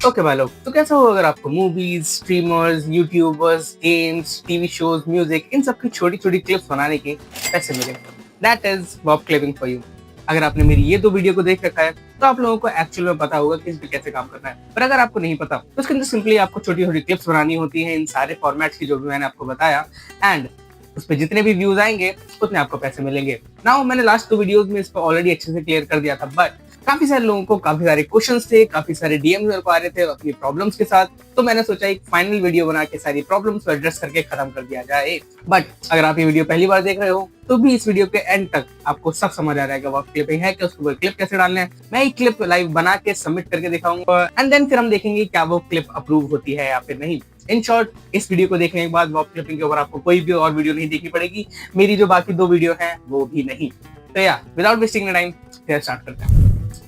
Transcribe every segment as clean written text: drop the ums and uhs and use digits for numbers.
Okay भाई लोग, तो कैसा हो अगर आपको movies, streamers, YouTubers, games, TV shows, music इन सब की छोटी छोटी क्लिप्स बनाने के पैसे मिले। That is Whop clipping for you. अगर आपने मेरी ये दो वीडियो को देख रखा है तो आप लोगों को एक्चुअल में पता होगा कि इस पे कैसे काम करना है। पर अगर आपको नहीं पता तो इसके अंदर सिंपली आपको छोटी छोटी क्लिप्स बनानी होती है इन सारे फॉर्मेट्स की जो भी मैंने आपको बताया, एंड उस पर जितने भी व्यूज आएंगे उतने आपको पैसे मिलेंगे। नाउ मैंने लास्ट 2 वीडियोस में इसको ऑलरेडी अच्छे से क्लियर कर दिया था, बट काफी सारे लोगों को काफी सारे क्वेश्चंस थे, काफी सारे डीएम मेरे को आ रहे थे अपनी प्रॉब्लम्स के साथ, तो मैंने सोचा एक फाइनल वीडियो बना के सारी प्रॉब्लम्स को एड्रेस करके खत्म कर दिया जाए। बट अगर आप ये वीडियो पहली बार देख रहे हो तो भी इस वीडियो के एंड तक आपको सब समझ आ जाएगा वॉब क्लिपिंग है कि उसके ऊपर क्लिप कैसे डालने हैं। मैं एक क्लिप लाइव बना के सबमिट करके दिखाऊंगा एंड देन फिर हम देखेंगे क्या वो क्लिप अप्रूव होती है या फिर नहीं। इन शॉर्ट, इस वीडियो को देखने के बाद वॉब क्लिपिंग के ऊपर आपको कोई भी और वीडियो नहीं देखनी पड़ेगी, मेरी जो बाकी 2 वीडियो हैं वो भी नहीं। तो या विदाउट वेस्टिंग टाइम फिर स्टार्ट करते हैं।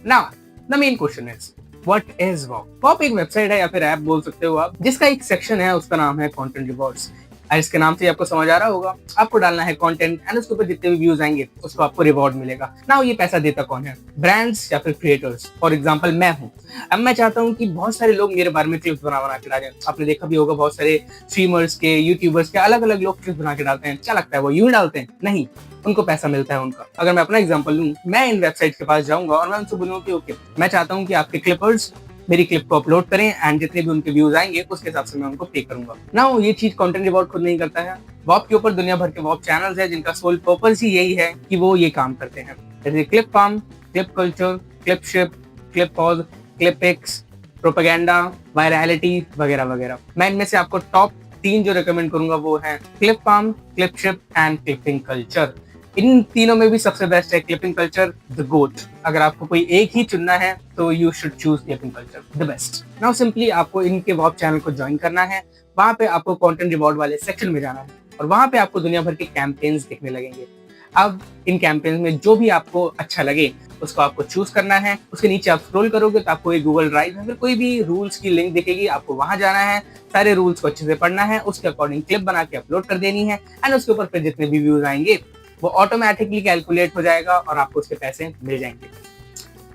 Now the main question is what is वॉब। वॉब एक वेबसाइट है या फिर ऐप बोल सकते हो आप, जिसका एक सेक्शन है उसका नाम है कंटेंट रिवॉर्ड्स। इसके नाम से आपको समझ आ रहा होगा, आपको डालना है कंटेंट एंड उसके ऊपर जितने भी व्यूज आएंगे उसको आपको रिवॉर्ड मिलेगा। नाउ ये पैसा देता कौन है? ब्रांड्स या फिर क्रिएटर्स। फॉर एग्जांपल मैं हूँ, अब मैं चाहता हूँ कि बहुत सारे लोग मेरे बारे में क्लिप्स बना बना के डालें। आपने देखा भी होगा बहुत सारे स्ट्रीमर्स के, यूट्यूबर्स के अलग अलग लोग क्लिप्स बना के डालते हैं। क्या लगता है वो यूं डालते हैं? नहीं, उनको पैसा मिलता है उनका। अगर मैं अपना एग्जांपल लूं, मैं इन वेबसाइट के पास जाऊंगा और मैं उनसे बोलूंगा कि ओके, मैं चाहता हूं कि आपके क्लिपर्स मेरी क्लिप को अपलोड करें एंड जितने भी उनके व्यूज आएंगे उसके हिसाब से मैं उनको पे करूंगा। नाउ ये चीज कंटेंट रिवॉर्ड खुद नहीं करता है, वॉब के ऊपर दुनिया भर के वॉब चैनल्स है जिनका सोल पर्पस ही यही है कि वो ये काम करते हैं, जैसे clip farm, clip culture, clip ship, clip pause, clip X, propaganda, virality वगैरह वगैरह। मैं इनमें से आपको टॉप 3 जो रिकमेंड करूंगा वो है clip farm, clip ship and clipping culture. इन तीनों में भी सबसे बेस्ट है क्लिपिंग कल्चर, द गोट। अगर आपको कोई एक ही चुनना है तो you should choose clipping culture, the best. Now simply आपको इनके वॉब चैनल को ज्वाइन करना है, वहां पे आपको कंटेंट रिवॉर्ड वाले सेक्शन में जाना है और वहां पे आपको दुनिया भर के कैंपेन्स दिखने लगेंगे। अब इन कैंपेन्स में जो भी आपको अच्छा लगे उसको आपको चूज करना है। उसके नीचे आप स्क्रॉल करोगे तो आपको एक गूगल ड्राइव या फिर कोई भी रूल्स की लिंक दिखेगी, आपको वहां जाना है, सारे रूल्स को अच्छे से पढ़ना है, उसके अकॉर्डिंग क्लिप बना के अपलोड कर देनी है एंड उसके ऊपर फिर जितने भी व्यूज आएंगे वो ऑटोमेटिकली कैलकुलेट हो जाएगा और आपको उसके पैसे मिल जाएंगे।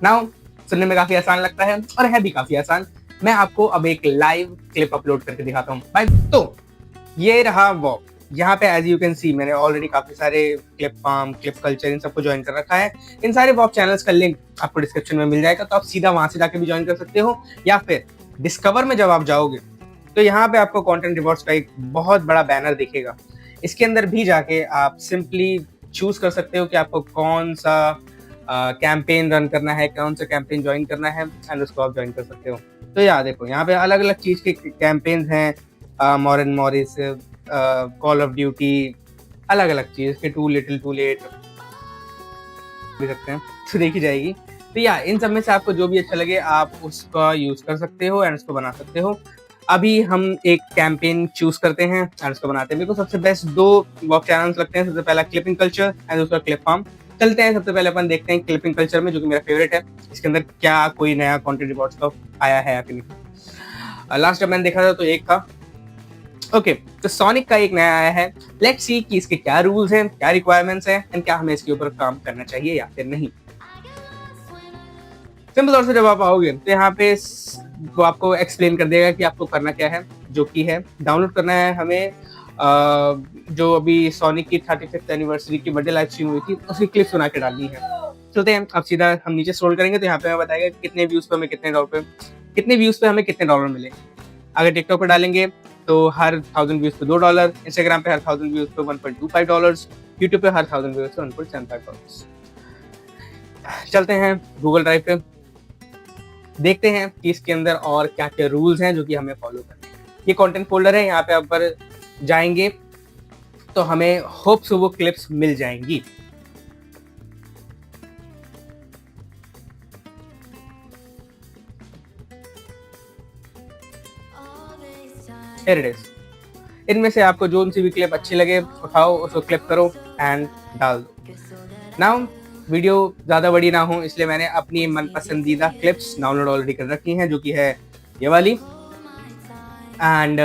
नाउ सुनने में काफी आसान लगता है और है भी काफी आसान। मैं आपको अब एक लाइव क्लिप अपलोड करके दिखाता हूँ भाई। तो ये रहा वॉब। यहाँ पे एज यू कैन सी मैंने ऑलरेडी काफी सारे क्लिप फार्म, क्लिप कल्चर इन सबको ज्वाइन कर रखा है। इन सारे वॉब चैनल्स का लिंक आपको डिस्क्रिप्शन में मिल जाएगा, तो आप सीधा वहां से जाके भी ज्वाइन कर सकते हो, या फिर डिस्कवर में जब आप जाओगे तो यहाँ पे आपको कंटेंट रिवॉर्ड्स का एक बहुत बड़ा बैनर दिखेगा। इसके अंदर भी जाके आप सिंपली चूज कर सकते हो कि आपको कौन सा कैंपेन रन करना है, कौन सा कैंपेन ज्वाइन करना है एंड उसको आप ज्वाइन कर सकते हो। तो यार देखो, यहाँ पे अलग अलग चीज के कैंपेन्स हैं, Mauryan Morris, call of duty, अलग अलग चीज के, टू लिटिल टू लेट भी सकते हैं, तो देखी जाएगी। तो यार इन सब में से आपको जो भी अच्छा लगे आप उसका यूज कर सकते हो एंड उसको बना सकते हो। अभी हम एक कैंपेन चूज करते हैं और उसको बनाते हैं। मेरे को सबसे बेस्ट 2 वॉब चैनल्स लगते हैं, सबसे पहला क्लिपिंग कल्चर एंड दूसरा क्लिप फार्म। चलते हैं, सबसे पहले अपन देखते हैं क्लिपिंग कल्चर में, जो कि मेरा फेवरेट है। इसके अंदर क्या कोई नया कंटेंट रिवॉर्ड्स का आया है या फिर नहीं। लास्ट जब मैंने देखा था तो एक था। ओके, तो सोनिक का एक नया आया है। लेट्स सी कि इसके क्या रूल्स हैं, क्या रिक्वायरमेंट्स हैं एंड क्या हमें इसके ऊपर काम करना चाहिए या फिर नहीं। सिंपल तौर से जब आप आओगे तो यहाँ पे वो आपको एक्सप्लेन कर देगा कि आपको करना क्या है, जो कि है डाउनलोड करना है हमें जो अभी सोनिक की 35th एनिवर्सरी की बर्थडे लाइव स्ट्रीम हुई थी उसकी क्लिप्स बना के डालनी है। चलते हैं, अब सीधा हम नीचे स्क्रॉल करेंगे तो यहाँ पे हमें बताएगा कितने व्यूज पे हमें कितने डॉलर मिले। अगर टिकटॉक पे डालेंगे तो हर 1000 व्यूज पे $2, इंस्टाग्राम पे हर 1000 व्यूज पे $1.25, यूट्यूब पे हर 1000 व्यूज पे $1.75। चलते हैं गूगल ड्राइव पे, देखते हैं कि इसके अंदर और क्या क्या रूल्स हैं जो कि हमें फॉलो करने हैं। ये कंटेंट फोल्डर है, यहाँ पे आप पर जाएंगे तो हमें होप सो वो क्लिप्स मिल जाएंगी। Here it is। इनमें से आपको जो सी भी क्लिप अच्छी लगे उठाओ, उसको क्लिप करो एंड डाल दो। नाउ वीडियो ज़्यादा बड़ी ना हो इसलिए मैंने अपनी मन पसंदीदा क्लिप्स डाउनलोड ऑलरेडी कर रखी हैं, जो कि है ये वाली। एंड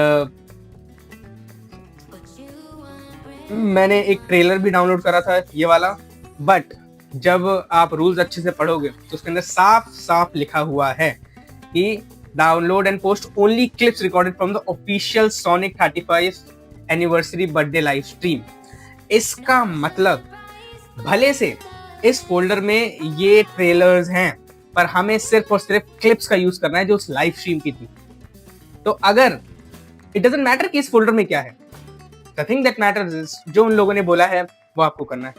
मैंने एक ट्रेलर भी डाउनलोड करा था ये वाला, बट जब आप रूल्स अच्छे से पढ़ोगे तो उसके अंदर साफ साफ लिखा हुआ है कि download and post only clips recorded from the official sonic 35 anniversary birthday live stream. इसका मतलब भले से इस फोल्डर में ये ट्रेलर्स हैं, पर हमें सिर्फ और सिर्फ क्लिप्स का यूज करना है जो उस लाइव स्ट्रीम की थी। तो अगर इट डजंट मैटर कि इस फोल्डर में क्या है, the thing that matters is जो उन लोगों ने बोला है वो आपको करना है।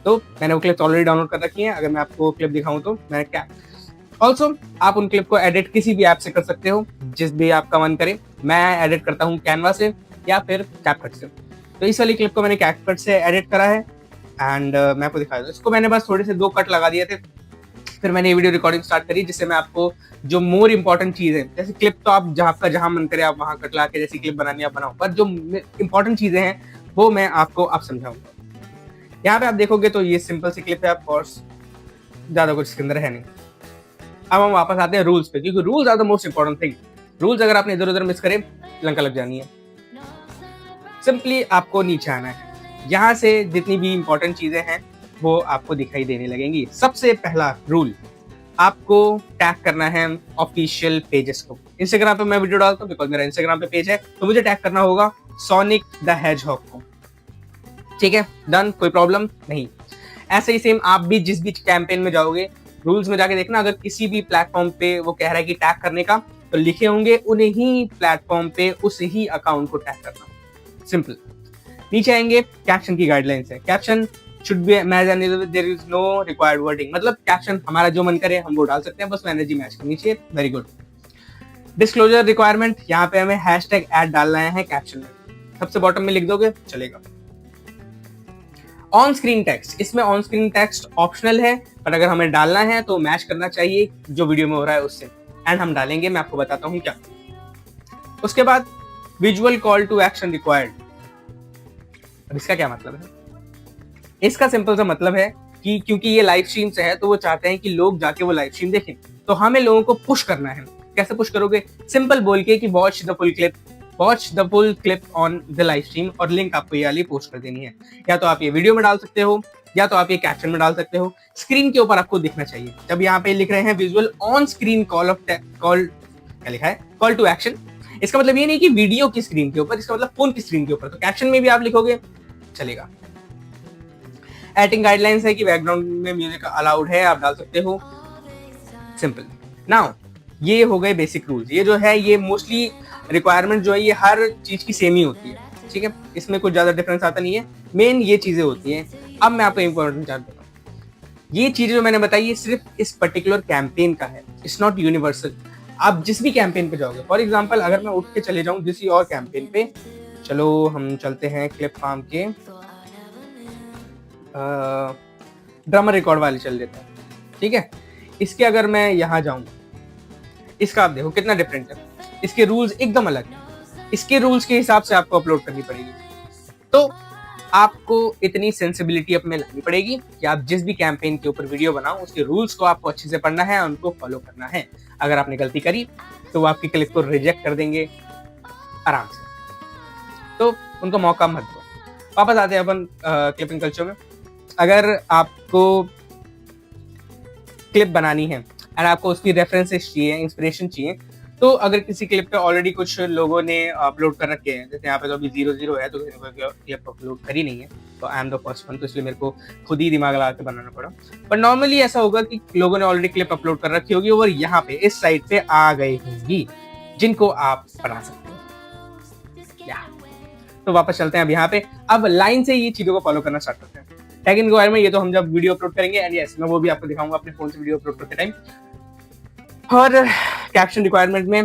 तो मैंने वो क्लिप्स ऑलरेडी डाउनलोड कर रखी है। अगर मैं आपको क्लिप दिखाऊं तो मैंने क्या, ऑल्सो आप उन क्लिप को एडिट किसी भी ऐप से कर सकते हो जिस भी आपका मन करे। मैं एडिट करता हूँ कैनवा से या फिर कैपकट से। तो इस वाली क्लिप को मैंने कैपकट से एडिट करा है एंड मैं आपको दिखा दूँ। इसको मैंने बस थोड़े से 2 कट लगा दिए थे, फिर मैंने ये वीडियो रिकॉर्डिंग स्टार्ट करी, जिससे मैं आपको जो मोर इंपॉर्टेंट चीज है, जैसे क्लिप तो आप जहां मन करे आप वहां कट ला के जैसी क्लिप बनानी आप बनाओ, पर जो इंपॉर्टेंट चीजें हैं वो मैं आपको अब समझाऊंगा। यहाँ पे आप देखोगे तो ये सिंपल सी क्लिप है, ऑफ कोर्स ज्यादा कुछ इसके अंदर है नहीं। अब हम वापस आते हैं रूल्स पे, क्योंकि rules are the most important thing. Rules अगर आपने इधर उधर मिस करे लंका लग जानी है। सिंपली आपको नीचे आना है, यहाँ से जितनी भी इंपॉर्टेंट चीजें हैं वो आपको दिखाई देने लगेंगी। सबसे पहला रूल, आपको टैग करना है ऑफिशियल पेजेस को। इंस्टाग्राम पे मैं वीडियो डालता हूँ बिकॉज मेरा इंस्टाग्राम पे पेज है, तो मुझे टैग करना होगा सोनिक द हेजहॉग को। ठीक है, डन, कोई प्रॉब्लम नहीं। ऐसे ही सेम आप भी जिस भी कैंपेन में जाओगे, रूल्स में जाके देखना, अगर किसी भी प्लेटफॉर्म पे वो कह रहा है कि टैग करने का, तो लिखे होंगे उन्हें ही प्लेटफॉर्म पे उस ही अकाउंट को टैग करना। सिंपल। नीचे आएंगे, कैप्शन की गाइडलाइंस है। Caption should be match and there is no required wording, मतलब कैप्शन हमारा जो मन करे हम वो डाल सकते हैं, बस एनर्जी मैच करनी चाहिए। Very good. डिस्क्लोजर रिक्वायरमेंट, यहाँ पे हमें हैशटैग ऐड डालना है कैप्शन में, सबसे बॉटम में लिख दोगे चलेगा। ऑन स्क्रीन टेक्स्ट, इसमें ऑन स्क्रीन टेक्स्ट ऑप्शनल है, पर अगर हमें डालना है तो मैच करना चाहिए जो वीडियो में हो रहा है उससे, एंड हम डालेंगे, मैं आपको बताता हूँ क्या। उसके बाद visual call to action required. अब इसका क्या मतलब है? इसका सिंपल सा मतलब है कि क्योंकि ये लाइव स्ट्रीम से है तो वो चाहते हैं कि लोग जाके वो लाइव स्ट्रीम देखें, तो हमें लोगों को पुश करना है। कैसे पुश करोगे? सिंपल बोल के कि watch the full clip on the live stream, और लिंक आपको ये वाली पोस्ट कर देनी है। या तो आप ये वीडियो में डाल सकते हो या तो आप ये कैप्शन में डाल सकते हो। स्क्रीन के ऊपर आपको दिखना चाहिए। जब यहाँ पे लिख रहे हैं विजुअल ऑन स्क्रीन कॉल क्या लिखा है? Call to action. इसका मतलब ये नहीं कि वीडियो की स्क्रीन के ऊपर, इसका मतलब फोन की स्क्रीन के ऊपर। तो कैप्शन में भी आप लिखोगे चलेगा। एडिटिंग गाइडलाइंस है कि बैकग्राउंड में म्यूजिक अलाउड है, आप डाल सकते हो। सिंपल। नाउ ये हो गए बेसिक रूल्स। ये जो है ये मोस्टली रिक्वायरमेंट जो है ये हर चीज की सेम ही होती है, ठीक है, इसमें कुछ ज्यादा डिफरेंस आता नहीं है। मेन ये चीजें होती हैं। अब मैं आपको इंपॉर्टेंट चार्ट बताऊँ। ये चीजें जो मैंने बताई ये सिर्फ इस पर्टिकुलर कैंपेन का है, इट्स नॉट यूनिवर्सल। आप जिस भी कैंपेन पे जाओगे, फॉर एग्जाम्पल अगर मैं उठ के चले जाऊं किसी और कैंपेन पे, चलो हम चलते हैं क्लिप फार्म के ड्रमर रिकॉर्ड वाले चल देते हैं, ठीक है। इसके अगर मैं यहाँ जाऊं, इसका आप देखो कितना डिफरेंट है। इसके रूल्स एकदम अलग हैं। इसके रूल्स के हिसाब से आपको अपलोड करनी पड़ेगी। तो आपको इतनी सेंसिबिलिटी अपने लानी पड़ेगी कि आप जिस भी कैंपेन के ऊपर वीडियो बनाओ उसके रूल्स को आपको अच्छे से पढ़ना है और उनको फॉलो करना है। अगर आपने गलती करी तो वो आपकी क्लिप को रिजेक्ट कर देंगे आराम से, तो उनको मौका मत दो। वापस आते हैं अपन क्लिपिंग कल्चर में। अगर आपको क्लिप बनानी है और आपको उसकी रेफरेंसेस चाहिए, इंस्पिरेशन चाहिए, तो अगर किसी क्लिप पे ऑलरेडी कुछ लोगों ने अपलोड कर रखे हैं, जैसे यहाँ पे तो अभी 0 है तो क्लिप अपलोड करी नहीं है, तो I am the first one, तो इसलिए मेरे को खुद ही दिमाग लगा के बनाना पड़ा। पर नॉर्मली ऐसा होगा कि लोगों ने ऑलरेडी क्लिप अपलोड कर रखी होगी और यहाँ पे इस साइड पे आ गई होंगी जिनको आप बना सकते हो। तो वापस चलते हैं अब यहाँ पे। अब लाइन से ये चीजों को फॉलो करना स्टार्ट करते हैं। टैगिंग के बारे में ये तो हम जब वीडियो अपलोड करेंगे, एंड यस मैं वो भी आपको दिखाऊंगा अपने फोन से वीडियो अपलोड करते टाइम। और कैप्शन रिक्वायरमेंट में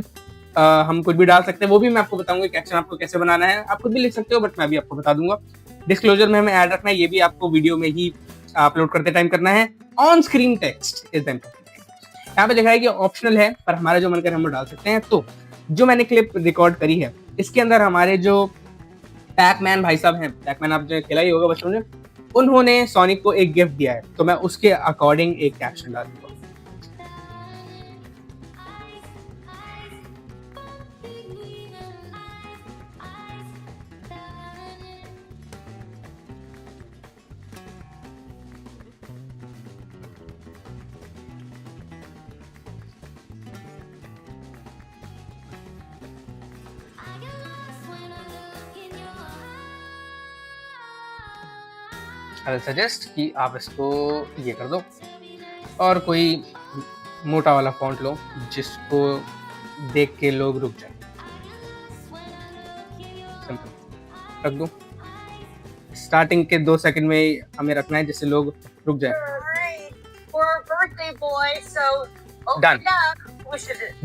हम कुछ भी डाल सकते हैं, वो भी मैं आपको बताऊंगा कैप्शन आपको कैसे बनाना है। आप खुद भी लिख सकते हो बट मैं भी आपको बता दूंगा। डिस्क्लोजर में हमें ऐड रखना है, ये भी आपको वीडियो में ही अपलोड करते टाइम करना है। On screen text is the important. यहाँ पे लिखा है कि ऑप्शनल है, पर हमारा जो मन करे हम डाल सकते हैं। तो जो मैंने क्लिप रिकॉर्ड करी है इसके अंदर हमारे जो पैकमैन भाई साहब हैं, पैकमैन आप जो खेला ही होगा बचपन में, उन्होंने सोनिक को एक गिफ्ट दिया है, तो मैं उसके अकॉर्डिंग एक कैप्शन डाल दूंगा। आई सजेस्ट कि आप इसको ये कर दो और कोई मोटा वाला फॉन्ट लो जिसको देख के लोग रुक जाए। सिंपल रख दो। स्टार्टिंग के 2 सेकंड में ही हमें रखना है जिससे लोग रुक जाए। डन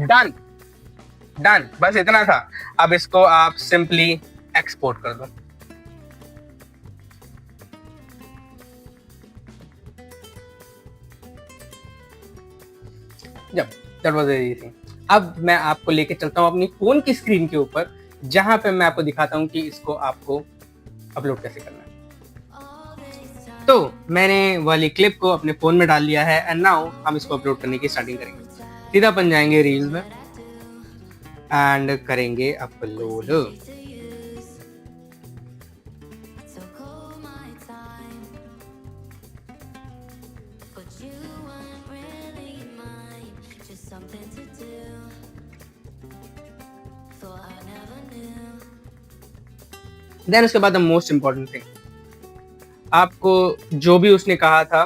डन डन, बस इतना था। अब इसको आप सिंपली एक्सपोर्ट कर दो। That was easy. अब मैं आपको लेके चलता हूँ अपनी फोन की स्क्रीन के ऊपर, जहां पे मैं आपको दिखाता हूँ कि इसको आपको अपलोड कैसे करना है। तो मैंने वाली क्लिप को अपने फोन में डाल लिया है एंड नाउ हम इसको अपलोड करने की स्टार्टिंग करेंगे। सीधा अपन जाएंगे रील्स में एंड करेंगे अपलोड। देन उसके बाद द मोस्ट इम्पोर्टेंट थिंग, आपको जो भी उसने कहा था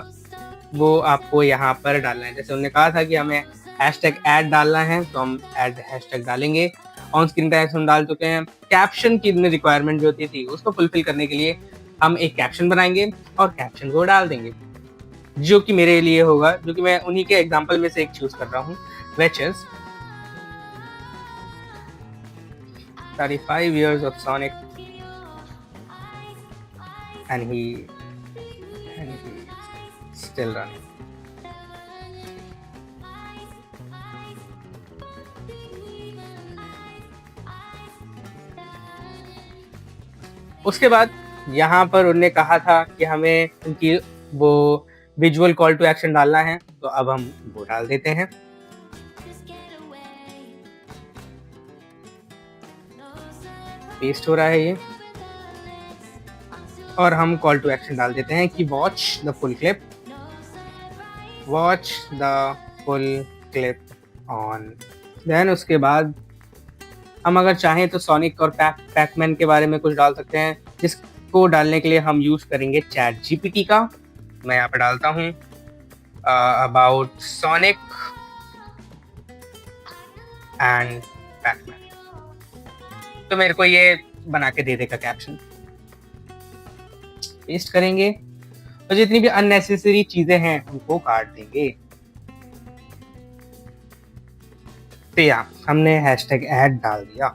वो आपको यहाँ पर डालना है। जैसे उन्होंने कहा था कि हमें हैशटैग ऐड डालना है, तो हम ऐड हैशटैग डालेंगे। ऑन स्क्रीन टैग्स हम डाल चुके हैं। कैप्शन की रिक्वायरमेंट जो होती थी उसको फुलफिल करने के लिए हम एक कैप्शन बनाएंगे और कैप्शन को डाल देंगे, जो कि मेरे लिए होगा, जो कि मैं उन्हीं के एग्जाम्पल में से एक चूज कर रहा हूँ, which is 35 years of Sonic and he still running. उसके बाद यहाँ पर उन्होंने कहा था कि हमें उनकी वो विजुअल कॉल टू एक्शन डालना है, तो अब हम वो डाल देते हैं। पेस्ट हो रहा है ये, और हम कॉल टू एक्शन डाल देते हैं कि watch the full clip, watch the full clip on. Then उसके बाद हम अगर चाहें तो सोनिक और पैकमैन के बारे में कुछ डाल सकते हैं, जिसको डालने के लिए हम यूज करेंगे चैट जीपीटी का। मैं यहाँ पे डालता हूँ अबाउट सोनिक एंड पैकमैन, तो मेरे को ये बना के दे देगा कैप्शन। पेस्ट करेंगे और जितनी भी अननेसेसरी चीजें हैं उनको काट देंगे। तो यहाँ हमने हैशटैग ऐड डाल दिया।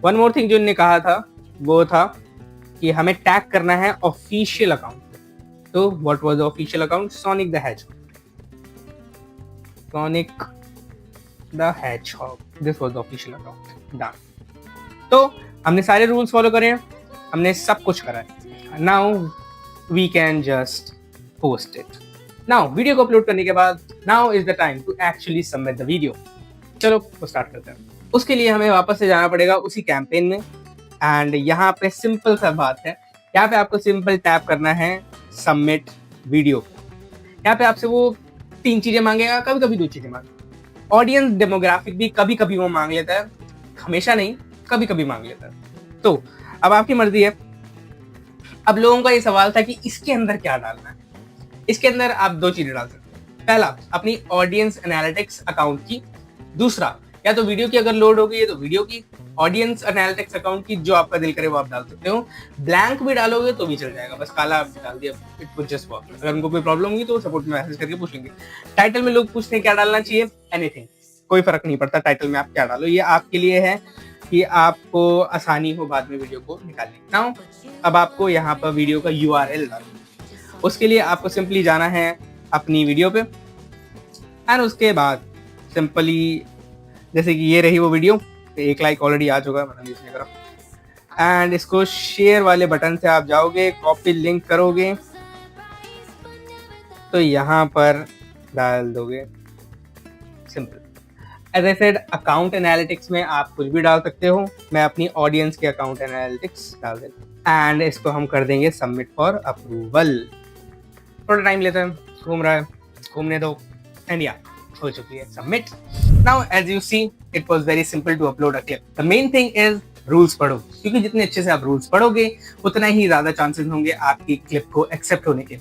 वन मोर थिंग जो उन्होंने कहा था वो था कि हमें टैग करना है ऑफिशियल अकाउंट। तो what was the official account? Sonic the hedgehog. Sonic the hedgehog, this was the official account. Done. तो हमने सारे रूल्स फॉलो करे हैं, हमने सब कुछ करा है। Now we can just post it. Now video को अपलोड करने के बाद now is the time to actually submit the video. चलो वो स्टार्ट करते हैं। उसके लिए हमें वापस से जाना पड़ेगा उसी कैंपेन में एंड यहाँ पे सिंपल सा बात है, यहाँ पे आपको सिंपल टैप करना है सबमिट वीडियो। यहाँ पे आपसे वो 3 चीजें मांगेगा, कभी कभी 2 चीजें मांगेगा। ऑडियंस डेमोग्राफिक भी कभी कभी वो मांग लेता है, हमेशा नहीं, कभी कभी मांग लेता है। तो अब आपकी मर्जी है। अब लोगों का ये सवाल था कि इसके अंदर क्या डालना है। इसके अंदर आप 2 चीजें डाल सकते हैं। पहला, अपनी ऑडियंस एनालिटिक्स अकाउंट की। दूसरा, या तो वीडियो की अगर लोड हो गई है तो वीडियो की। ऑडियंस एनालिटिक्स अकाउंट की जो आपका दिल करे वो आप डाल सकते हो। ब्लैंक भी डालोगे तो भी चल जाएगा, बस काला डाल दिया, इट वुड जस्ट वर्क। अगर उनको कोई प्रॉब्लम होगी तो सपोर्ट में मैसेज करके पूछ लेंगे। टाइटल में लोग पूछते हैं क्या डालना चाहिए, एनीथिंग, कोई फर्क नहीं पड़ता टाइटल में आप क्या डालो, ये आपके लिए है कि आपको आसानी हो बाद में वीडियो को निकालने। नाउ अब आपको यहाँ पर वीडियो का URL डालना। उसके लिए आपको सिंपली जाना है अपनी वीडियो पे एंड उसके बाद सिंपली जैसे कि ये रही वो वीडियो, 1 लाइक ऑलरेडी आ चुका है, मतलब इसने करा। एंड इसको शेयर वाले बटन से आप जाओगे, कॉपी लिंक करोगे तो यहाँ पर डाल दोगे। Simple. As I said, account analytics में आप कुछ भी डाल सकते हो। मैं अपनी ऑडियंस के अकाउंट एनालिटिक्स डाल देता हूँ एंड इसको हम कर देंगे सबमिट फॉर अप्रूवल। थोड़ा टाइम लेता है, घूम रहा है, घूमने दो। एंड या हो चुकी है submit. Now as you see, it was very simple to upload a clip. The main thing is rules पढ़ो, क्योंकि जितने अच्छे से आप रूल्स पढ़ोगे उतना ही ज्यादा चांसेस होंगे आपकी क्लिप को एक्सेप्ट होने के।